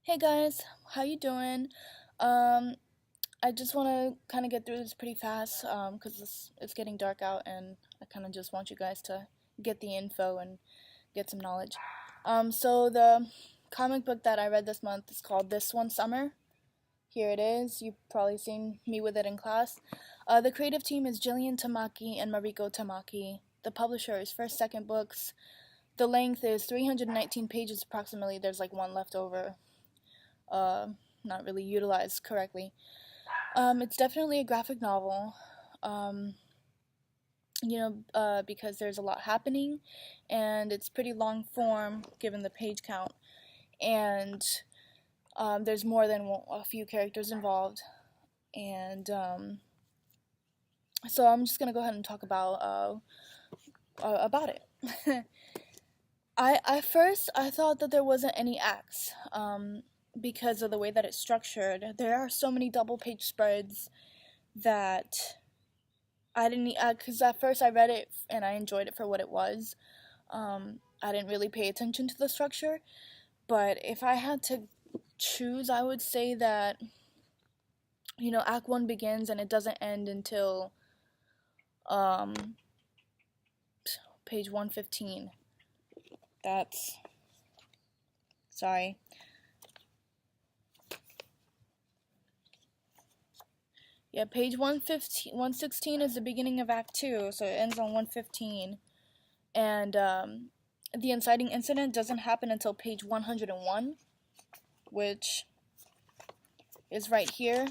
Hey guys, how you doing? Um, I just want to kind of get through this pretty fast because it's getting dark out and I kind of just want you guys to get the info and get some knowledge. So the comic book that I read this month is called This One Summer. Here it is. You've probably seen me with it in class. The creative team is Jillian Tamaki and Mariko Tamaki. The publisher is First Second Books. The length is 319 pages approximately. There's like one left over uh, not really utilized correctly. It's definitely a graphic novel, um, because there's a lot happening, and it's pretty long form given the page count, and there's more than a few characters involved, and so I'm just gonna go ahead and talk about it. I at first I thought that there wasn't any acts. Because of the way that it's structured. There are so many double page spreads that I didn't, because at first I read it and I enjoyed it for what it was. I didn't really pay attention to the structure, but if I had to choose, I would say that, Act 1 begins and it doesn't end until um, page 115. That's, sorry. Yeah, page 115, 116 is the beginning of Act 2, so it ends on 115. And the inciting incident doesn't happen until page 101, which is right here.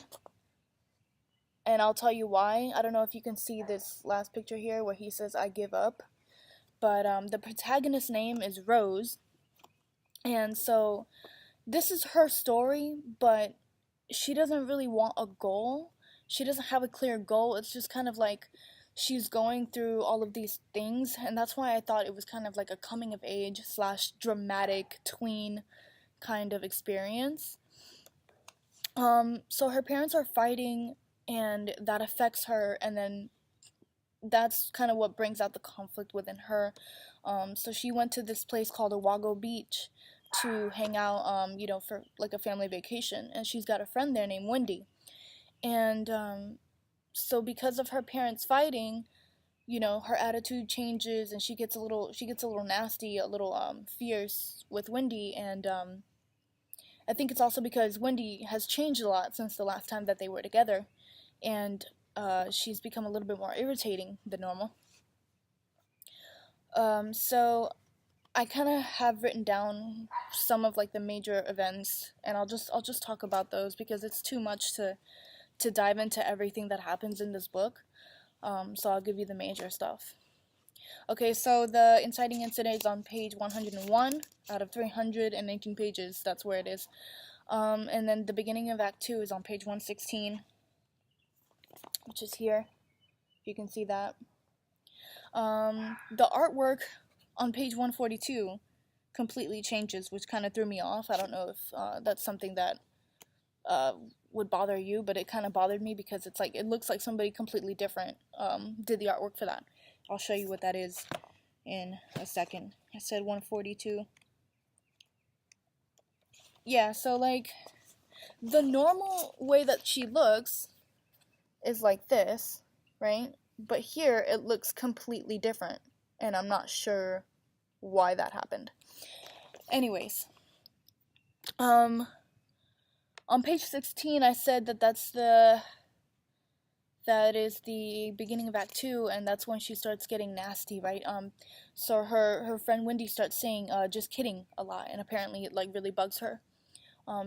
And I'll tell you why. I don't know if you can see this last picture here where he says, I give up. But the protagonist's name is Rose. And so this is her story, but she doesn't really want a goal. She doesn't have a clear goal. It's just kind of like she's going through all of these things. And that's why I thought it was kind of like a coming of age / dramatic tween kind of experience. So her parents are fighting and that affects her, and then that's kind of what brings out the conflict within her. So she went to this place called Owago Beach to hang out, for like a family vacation, and she's got a friend there named Wendy. And so because of her parents fighting, her attitude changes and she gets a little nasty, a little fierce with Wendy. And I think it's also because Wendy has changed a lot since the last time that they were together, and she's become a little bit more irritating than normal. So I kind of have written down some of like the major events, and I'll just talk about those because it's too much to dive into everything that happens in this book. So I'll give you the major stuff. Okay, so the inciting incident is on page 101 out of 319 pages. That's where it is. And then the beginning of Act 2 is on page 116, which is here. You can see that. The artwork on page 142 completely changes, which kind of threw me off. I don't know if that's something that would bother you, but it kind of bothered me because it's like it looks like somebody completely different did the artwork for that. I'll show you what that is in a second. I said 142. Yeah, so like the normal way that she looks is like this, right? But here it looks completely different, and I'm not sure why that happened. Anyways, on page 16 I said that is the beginning of Act 2, and that's when she starts getting nasty, right? So her friend Wendy starts saying just kidding a lot, and apparently it like really bugs her.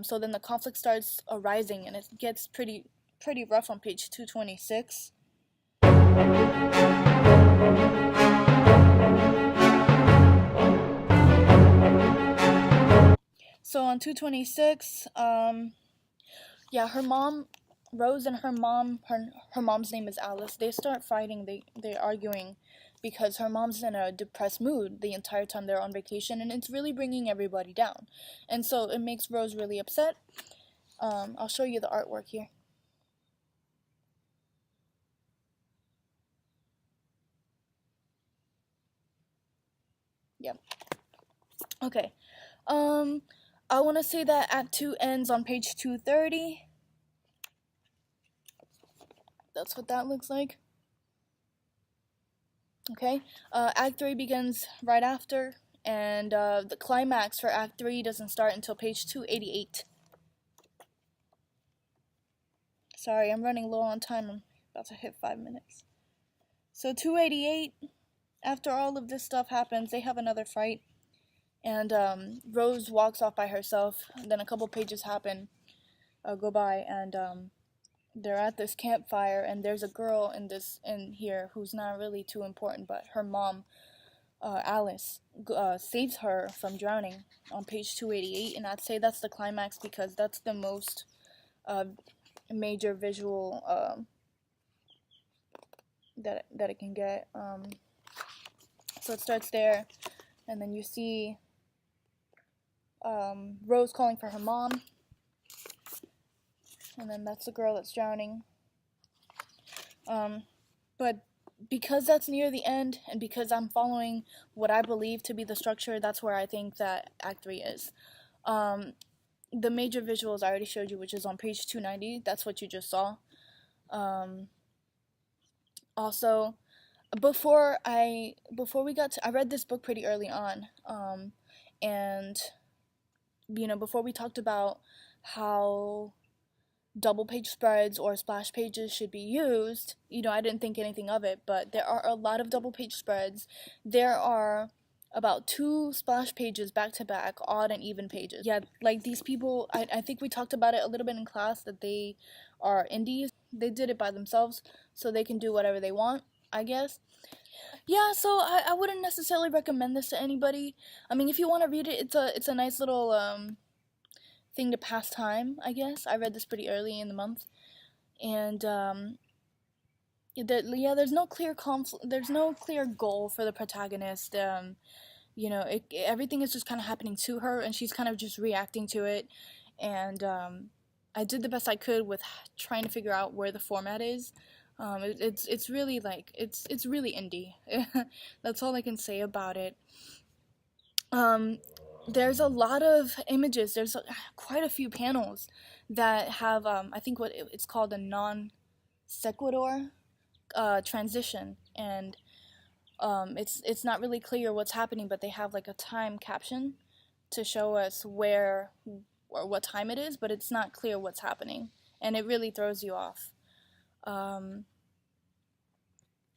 So then the conflict starts arising, and it gets pretty rough on page 226. So on 226, yeah, her mom, Rose, and her mom's name is Alice. They start fighting. They're arguing because her mom's in a depressed mood the entire time they're on vacation, and it's really bringing everybody down. And so it makes Rose really upset. I'll show you the artwork here. Yep. Okay. Um, I want to say that Act 2 ends on page 230. That's what that looks like. Okay, Act 3 begins right after, and the climax for Act 3 doesn't start until page 288. Sorry, I'm running low on time. I'm about to hit 5 minutes. So 288, after all of this stuff happens, they have another fight, and Rose walks off by herself. And then a couple pages go by, and they're at this campfire, and there's a girl in here who's not really too important, but her mom, Alice, saves her from drowning on page 288, and I'd say that's the climax because that's the most major visual that it can get. So it starts there, and then you see Rose calling for her mom, and then that's the girl that's drowning. But because that's near the end, and because I'm following what I believe to be the structure, that's where I think that Act 3 is. The major visuals I already showed you, which is on page 290. That's what you just saw. Also, before we got to, I read this book pretty early on, and before we talked about how double page spreads or splash pages should be used, I didn't think anything of it, but there are a lot of double page spreads. There are about 2 splash pages back to back, odd and even pages. Yeah, like these people, I think we talked about it a little bit in class, that they are indies. They did it by themselves, so they can do whatever they want, I guess. Yeah, so I wouldn't necessarily recommend this to anybody. I mean, if you want to read it, it's a nice little thing to pass time, I guess. I read this pretty early in the month, and there's no clear there's no clear goal for the protagonist. Everything is just kind of happening to her, and she's kind of just reacting to it. And I did the best I could with trying to figure out where the format is. It's really it's really indie. That's all I can say about it. There's a lot of images. There's quite a few panels that have I think what it's called a non sequitur transition, and it's not really clear what's happening, but they have like a time caption to show us where or what time it is, but it's not clear what's happening, and it really throws you off.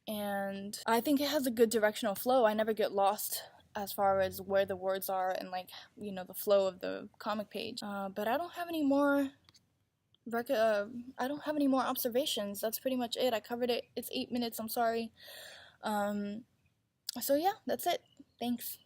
And I think it has a good directional flow. I never get lost as far as where the words are and the flow of the comic page. But I don't have any more observations. That's pretty much it. I covered it. It's 8 minutes. I'm sorry. So yeah, that's it. Thanks.